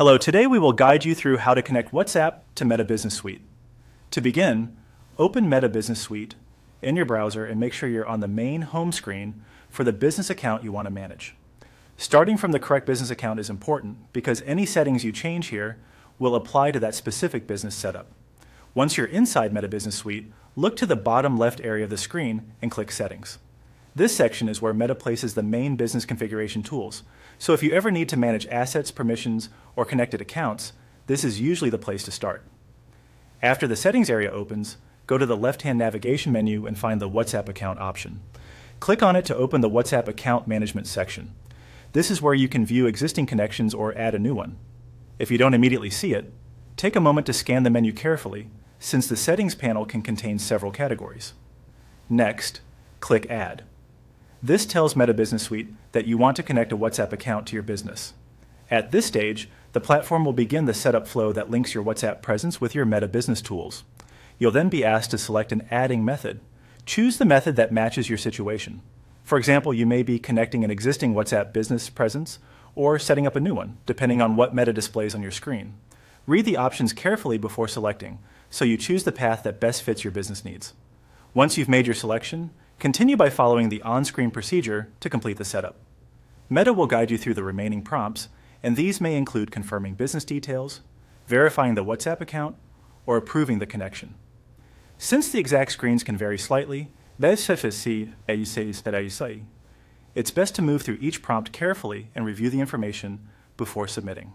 Hello, today we will guide you through how to connect WhatsApp to Meta Business Suite. To begin, open Meta Business Suite in your browser and make sure you're on the main home screen for the business account you want to manage. Starting from the correct business account is important because any settings you change here will apply to that specific business setup. Once you're inside Meta Business Suite, look to the bottom left area of the screen and click Settings. This section is where Meta places the main business configuration tools. So if you ever need to manage assets, permissions, or connected accounts, this is usually the place to start. After the Settings area opens, go to the left-hand navigation menu and find the WhatsApp account option. Click on it to open the WhatsApp account management section. This is where you can view existing connections or add a new one. If you don't immediately see it, take a moment to scan the menu carefully, since the Settings panel can contain several categories. Next, click Add. This tells Meta Business Suite that you want to connect a WhatsApp account to your business. At this stage, the platform will begin the setup flow that links your WhatsApp presence with your Meta Business tools. You'll then be asked to select an adding method. Choose the method that matches your situation. For example, you may be connecting an existing WhatsApp business presence or setting up a new one, depending on what Meta displays on your screen. Read the options carefully before selecting, so you choose the path that best fits your business needs. Once you've made your selection, continue by following the on-screen procedure to complete the setup. Meta will guide you through the remaining prompts, and these may include confirming business details, verifying the WhatsApp account, or approving the connection. Since the exact screens can vary slightly, it's best to move through each prompt carefully and review the information before submitting.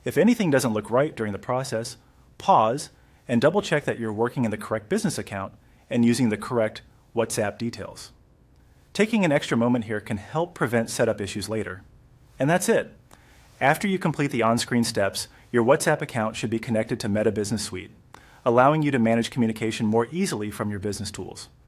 If anything doesn't look right during the process, pause and double-check that you're working in the correct business account and using the correct WhatsApp details. Taking an extra moment here can help prevent setup issues later. And that's it. After you complete the on-screen steps, your WhatsApp account should be connected to Meta Business Suite, allowing you to manage communication more easily from your business tools.